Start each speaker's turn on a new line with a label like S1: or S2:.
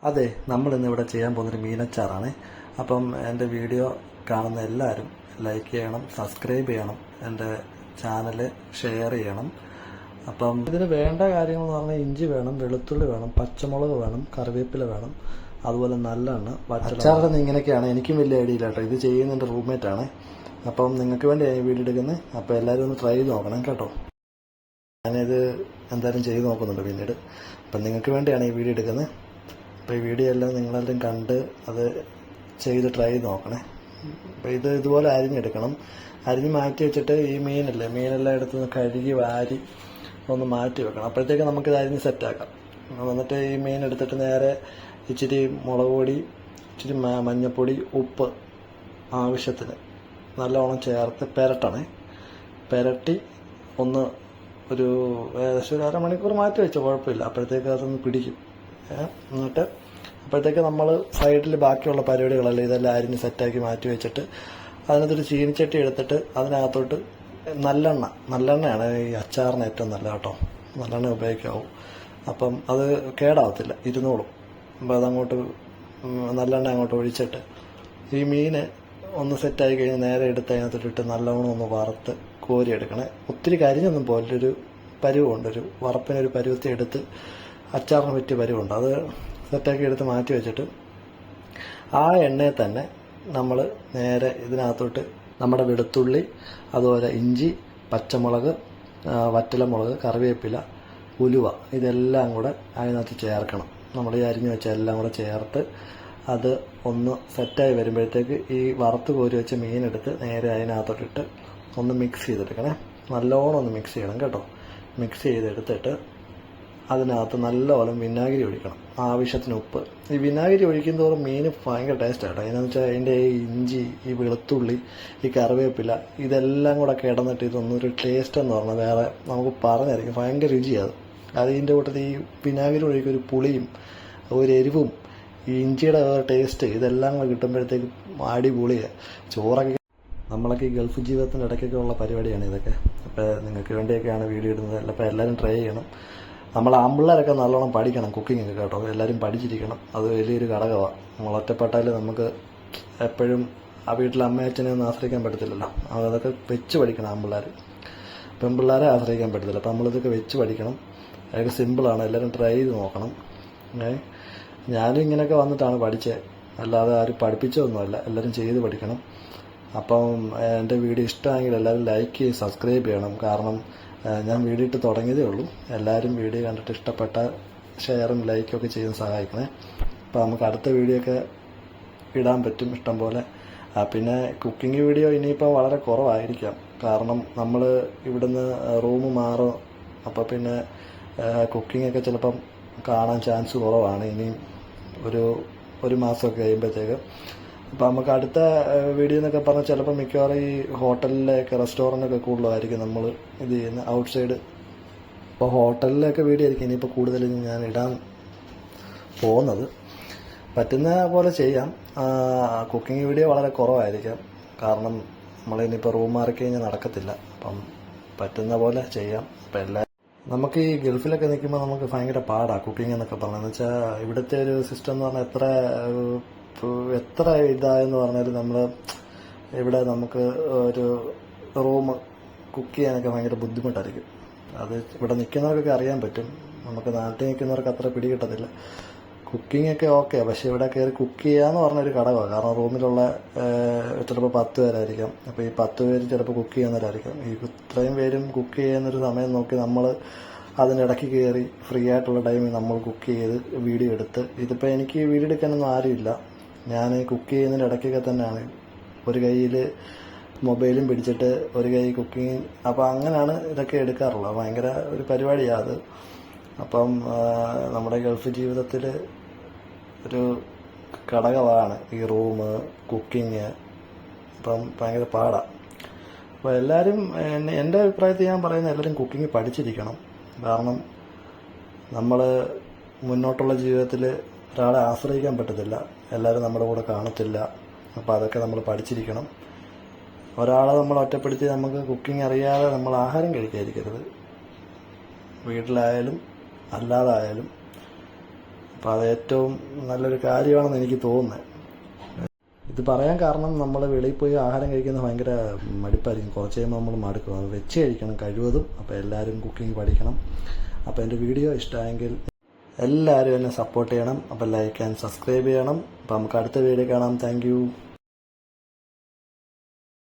S1: അതെ, നമ്മൾ ഇന്നിവിടെ ചെയ്യാൻ പോകുന്നൊരു മീനച്ചാറാണ്. അപ്പം എൻ്റെ വീഡിയോ കാണുന്ന എല്ലാവരും ലൈക്ക് ചെയ്യണം, സബ്സ്ക്രൈബ് ചെയ്യണം, എൻ്റെ ചാനൽ ഷെയർ ചെയ്യണം. അപ്പം ഇതിന് വേണ്ട കാര്യങ്ങൾ എന്ന് പറഞ്ഞാൽ ഇഞ്ചി വേണം, വെളുത്തുള്ളി വേണം, പച്ചമുളക് വേണം, കറിവേപ്പില വേണം, അതുപോലെ നല്ലെണ്ണ. അച്ചാറിന് ഇങ്ങനെയൊക്കെയാണ്. എനിക്കും വലിയ ഐഡിയ ഇല്ല കേട്ടോ. ഇത് ചെയ്യുന്ന എൻ്റെ റൂംമേറ്റാണ്. അപ്പം നിങ്ങൾക്ക് വേണ്ടിയാണ് ഈ വീഡിയോ എടുക്കുന്നത്. അപ്പോൾ എല്ലാവരും ഒന്ന് ട്രൈ ചെയ്ത് നോക്കണം കേട്ടോ. ഞാനിത് എന്തായാലും ചെയ്ത് നോക്കുന്നുണ്ട് പിന്നീട്. അപ്പം നിങ്ങൾക്ക് വേണ്ടിയാണ് ഈ വീഡിയോ എടുക്കുന്നത്. അപ്പോൾ ഈ വീഡിയോ എല്ലാം നിങ്ങളെല്ലാം കണ്ട് അത് ചെയ്ത് ട്രൈ ചെയ്ത് നോക്കണേ. അപ്പോൾ ഇത് ഇതുപോലെ അരിഞ്ഞെടുക്കണം. അരിഞ്ഞ് മാറ്റി വെച്ചിട്ട് ഈ മീനെല്ലാം എടുത്ത് കഴുകി വാരി ഒന്ന് മാറ്റി വെക്കണം. അപ്പോഴത്തേക്ക് നമുക്കിത് അരിഞ്ഞ് സെറ്റാക്കാം. എന്നിട്ട് ഈ മീൻ എടുത്തിട്ട് നേരെ ഇച്ചിരി മുളക് പൊടി, ഇച്ചിരി മഞ്ഞൾപ്പൊടി, ഉപ്പ് ആവശ്യത്തിന് നല്ലോണം ചേർത്ത് പെരട്ടി ഒന്ന് ഒരു ഏകദേശം ഒരു അരമണിക്കൂർ മാറ്റി വെച്ചോ, കുഴപ്പമില്ല. അപ്പോഴത്തേക്ക് അതൊന്ന് പിടിക്കും. എന്നിട്ട് അപ്പോഴത്തേക്ക് നമ്മൾ സൈഡിൽ ബാക്കിയുള്ള പരിപാടികളെല്ലാം ഇതെല്ലാം അരിഞ്ഞ് സെറ്റാക്കി മാറ്റി വെച്ചിട്ട് അതിനകത്തൊരു ചീനിച്ചട്ടി എടുത്തിട്ട് അതിനകത്തോട്ട് നല്ലെണ്ണയാണ് ഈ അച്ചാറിന് ഏറ്റവും നല്ല കേട്ടോ. നല്ലെണ്ണ ഉപയോഗിക്കാവും. അപ്പം അത് കേടാവത്തില്ല, ഇരുന്നോളും. അപ്പം അതങ്ങോട്ട് നല്ലെണ്ണ അങ്ങോട്ട് ഒഴിച്ചിട്ട് ഈ മീന് ഒന്ന് സെറ്റായി കഴിഞ്ഞ് നേരെ എടുത്ത് അതിനകത്തോട്ടിട്ട് നല്ലോണം ഒന്ന് വറുത്ത് കോരിയെടുക്കണേ. ഒത്തിരി കരിഞ്ഞൊന്നും പോലെ ഒരു പരുവുണ്ട്, ഒരു വറുപ്പിനൊരു പരുവത്തി എടുത്ത് അച്ചാറിന് പറ്റിയ പരുവുണ്ട്. അത് സെറ്റാക്കി എടുത്ത് മാറ്റി വെച്ചിട്ട് ആ എണ്ണയിൽ തന്നെ നമ്മൾ നേരെ ഇതിനകത്തോട്ട് നമ്മുടെ വെളുത്തുള്ളി, അതുപോലെ ഇഞ്ചി, പച്ചമുളക്, വറ്റലമുളക്, കറിവേപ്പില, ഉലുവ ഇതെല്ലാം കൂടെ അതിനകത്ത് ചേർക്കണം. നമ്മൾ ഈ അരിഞ്ഞു വെച്ച എല്ലാം കൂടെ ചേർത്ത് അത് ഒന്ന് സെറ്റായി വരുമ്പോഴത്തേക്ക് ഈ വറുത്ത് കോരി വെച്ച മീനെടുത്ത് നേരെ അതിനകത്തോട്ടിട്ട് ഒന്ന് മിക്സ് ചെയ്തെടുക്കണേ. നല്ലോണം ഒന്ന് മിക്സ് ചെയ്യണം കേട്ടോ. മിക്സ് ചെയ്തെടുത്തിട്ട് അതിനകത്ത് നല്ലോണം വിനാഗിരി ഒഴിക്കണം, ആവശ്യത്തിന് ഉപ്പ്. ഈ വിനാഗിരി ഒഴിക്കുന്തോറും മീൻ ഭയങ്കര ടേസ്റ്റാണ്. അതിനെന്ന് വെച്ചാൽ അതിൻ്റെ ഈ ഇഞ്ചി, ഈ വെളുത്തുള്ളി, ഈ കറിവേപ്പില ഇതെല്ലാം കൂടെ കിടന്നിട്ട് ഇതൊന്നൊരു ടേസ്റ്റ് എന്ന് പറഞ്ഞാൽ വേറെ നമുക്ക് പറഞ്ഞായിരിക്കും. ഭയങ്കര രുചിയാണ് അത്. ഇതിൻ്റെ കൂട്ടത്തിൽ ഈ വിനാഗിരി ഒഴിക്കും ഒരു പുളിയും ഒരു എരിവും ഈ ഇഞ്ചിയുടെ ടേസ്റ്റ് ഇതെല്ലാം കൂടെ കിട്ടുമ്പോഴത്തേക്ക് അടിപൊളിയാണ്. ചോറൊക്കെ നമ്മളൊക്കെ ഈ ഗൾഫ് ജീവിതത്തിൻ്റെ ഇടയ്ക്കൊക്കെ ഉള്ള പരിപാടിയാണ് ഇതൊക്കെ. അപ്പോൾ നിങ്ങൾക്ക് വേണ്ടിയൊക്കെയാണ് വീഡിയോ ഇടുന്നത്. അപ്പോൾ എല്ലാവരും ട്രൈ ചെയ്യണം. നമ്മൾ ആമ്പിള്ളേരൊക്കെ നല്ലോണം പഠിക്കണം കുക്കിംഗ് ഒക്കെ കേട്ടോ. എല്ലാവരും പഠിച്ചിരിക്കണം. അത് വലിയൊരു ഘടകമാണ്. നമ്മൾ ഒറ്റപ്പെട്ടാൽ നമുക്ക് എപ്പോഴും ആ വീട്ടിൽ അമ്മയച്ഛനെ ഒന്നും ആശ്രയിക്കാൻ പറ്റത്തില്ലല്ലോ. അതൊക്കെ വെച്ച് പഠിക്കണം ആമ്പിള്ളേർ. പെൺപിള്ളേരെ ആശ്രയിക്കാൻ പറ്റത്തില്ല. അപ്പോൾ നമ്മളിതൊക്കെ വെച്ച് പഠിക്കണം. അതൊക്കെ സിമ്പിളാണ്. എല്ലാവരും ട്രൈ ചെയ്ത് നോക്കണം. ഞാനും ഇങ്ങനെയൊക്കെ വന്നിട്ടാണ് പഠിച്ചത്, അല്ലാതെ ആരും പഠിപ്പിച്ചതൊന്നുമല്ല. എല്ലാവരും ചെയ്ത് പഠിക്കണം. അപ്പം എൻ്റെ വീഡിയോ ഇഷ്ടമായെങ്കിൽ എല്ലാവരും ലൈക്ക് ചെയ്ത് സബ്സ്ക്രൈബ് ചെയ്യണം. കാരണം ഞാൻ വീഡിയോ ഇട്ട് തുടങ്ങിയതേ ഉള്ളൂ. എല്ലാവരും വീഡിയോ കണ്ടിട്ട് ഇഷ്ടപ്പെട്ട ഷെയറും ലൈക്കും ഒക്കെ ചെയ്ത് സഹായിക്കണേ. അപ്പോൾ നമുക്ക് അടുത്ത വീഡിയോ ഒക്കെ ഇടാൻ പറ്റും ഇഷ്ടം പോലെ. പിന്നെ കുക്കിംഗ് വീഡിയോ ഇനിയിപ്പോൾ വളരെ കുറവായിരിക്കാം. കാരണം നമ്മൾ ഇവിടുന്ന് റൂം മാറും. അപ്പോൾ പിന്നെ കുക്കിംഗ് ഒക്കെ ചിലപ്പം കാണാൻ ചാൻസ് കുറവാണ് ഇനിയും ഒരു മാസമൊക്കെ കഴിയുമ്പോഴത്തേക്ക്. അപ്പോൾ നമുക്ക് അടുത്ത വീഡിയോ എന്നൊക്കെ പറഞ്ഞാൽ ചിലപ്പോൾ മിക്കവാറും ഈ ഹോട്ടലിലൊക്കെ റെസ്റ്റോറൻറ്റൊക്കെ കൂടുതലായിരിക്കും നമ്മൾ ഇത് ചെയ്യുന്നത്, ഔട്ട് സൈഡ്. അപ്പോൾ ഹോട്ടലിലൊക്കെ വീഡിയോ ആയിരിക്കും ഇനിയിപ്പോൾ കൂടുതലും ഞാൻ ഇടാൻ പോകുന്നത്. പറ്റുന്ന പോലെ ചെയ്യാം. കുക്കിംഗ് വീഡിയോ വളരെ കുറവായിരിക്കാം. കാരണം നമ്മളിനിപ്പോൾ റൂം മാറി കഴിഞ്ഞാൽ നടക്കത്തില്ല. അപ്പം പറ്റുന്ന പോലെ ചെയ്യാം. അപ്പം നമുക്ക് ഈ ഗൾഫിലൊക്കെ നിൽക്കുമ്പോൾ നമുക്ക് ഭയങ്കര പാടാണ് കുക്കിംഗ് എന്നൊക്കെ പറഞ്ഞതെന്ന് വെച്ചാൽ ഇവിടുത്തെ ഒരു സിസ്റ്റം എന്ന് പറഞ്ഞാൽ എത്ര ഇതായെന്ന് പറഞ്ഞാൽ നമ്മൾ ഇവിടെ നമുക്ക് ഒരു റൂം കുക്ക് ചെയ്യാനൊക്കെ ഭയങ്കര ബുദ്ധിമുട്ടായിരിക്കും. അത് ഇവിടെ നിൽക്കുന്നവർക്കൊക്കെ അറിയാൻ പറ്റും. നമുക്ക് നാട്ടിൽ നിൽക്കുന്നവർക്ക് അത്ര പിടികിട്ടത്തില്ല. കുക്കിംഗ് ഒക്കെ ഓക്കെ, പക്ഷെ ഇവിടെ കയറി കുക്ക് ചെയ്യാന്ന് പറഞ്ഞൊരു ഘടകമാണ്. കാരണം റൂമിലുള്ള ചിലപ്പോൾ 10 പേരായിരിക്കാം. അപ്പോൾ ഈ 10 പേര് ചിലപ്പോൾ കുക്ക് ചെയ്യുന്നവരായിരിക്കും. ഈ ഇത്രയും പേരും കുക്ക് ചെയ്യുന്നൊരു സമയം നോക്കി നമ്മൾ അതിനിടയ്ക്ക് കയറി ഫ്രീ ആയിട്ടുള്ള ടൈമിൽ നമ്മൾ കുക്ക് ചെയ്ത് വീഡിയോ എടുത്ത്. ഇതിപ്പോൾ എനിക്ക് വീഡിയോ എടുക്കാനൊന്നും ആരുമില്ല. ഞാൻ കുക്ക് ചെയ്യുന്നതിൻ്റെ ഇടയ്ക്കൊക്കെ തന്നെയാണ് ഒരു കയ്യിൽ മൊബൈലും പിടിച്ചിട്ട് ഒരു കൈ കുക്കിങ്. അപ്പോൾ അങ്ങനെയാണ് ഇതൊക്കെ എടുക്കാറുള്ളത്. ഭയങ്കര ഒരു പരിപാടിയാണ് അത്. അപ്പം നമ്മുടെ ഗൾഫ് ജീവിതത്തിൽ ഒരു ഘടകമാണ് ഈ റൂം, കുക്കിങ്. അപ്പം ഭയങ്കര പാടാണ്. അപ്പോൾ എല്ലാവരും എൻ്റെ അഭിപ്രായത്തിൽ ഞാൻ പറയുന്നത് എല്ലാവരും കുക്കിംഗ് പഠിച്ചിരിക്കണം. കാരണം നമ്മൾ മുന്നോട്ടുള്ള ജീവിതത്തിൽ ഒരാളെ ആശ്രയിക്കാൻ പറ്റത്തില്ല. എല്ലാവരും നമ്മുടെ കൂടെ കാണത്തില്ല. അപ്പോൾ അതൊക്കെ നമ്മൾ പഠിച്ചിരിക്കണം. ഒരാളെ നമ്മൾ ഒറ്റപ്പെടുത്തി നമുക്ക് കുക്കിംഗ് അറിയാതെ നമ്മൾ ആഹാരം കഴിക്കാതിരിക്കരുത്. വീട്ടിലായാലും അല്ലാതായാലും അപ്പോൾ അത് ഏറ്റവും നല്ലൊരു കാര്യമാണെന്ന് എനിക്ക് തോന്നുന്നത്. ഇത് പറയാൻ കാരണം നമ്മൾ വെളിയിൽ പോയി ആഹാരം കഴിക്കുന്നത് ഭയങ്കര മടുപ്പായിരിക്കും. കുറച്ച് കഴിയുമ്പോൾ നമ്മൾ മടുക്കും. അത് വെച്ച് കഴിക്കണം കഴിവതും. അപ്പോൾ എല്ലാവരും കുക്കിംഗ് പഠിക്കണം. അപ്പോൾ എൻ്റെ വീഡിയോ ഇഷ്ടമായെങ്കിൽ എല്ലാവരും എന്നെ സപ്പോർട്ട് ചെയ്യണം. അപ്പോൾ ലൈക്ക് ആൻഡ് സബ്സ്ക്രൈബ് ചെയ്യണം. അപ്പോൾ നമുക്ക് അടുത്ത വീഡിയോ കാണാം. താങ്ക്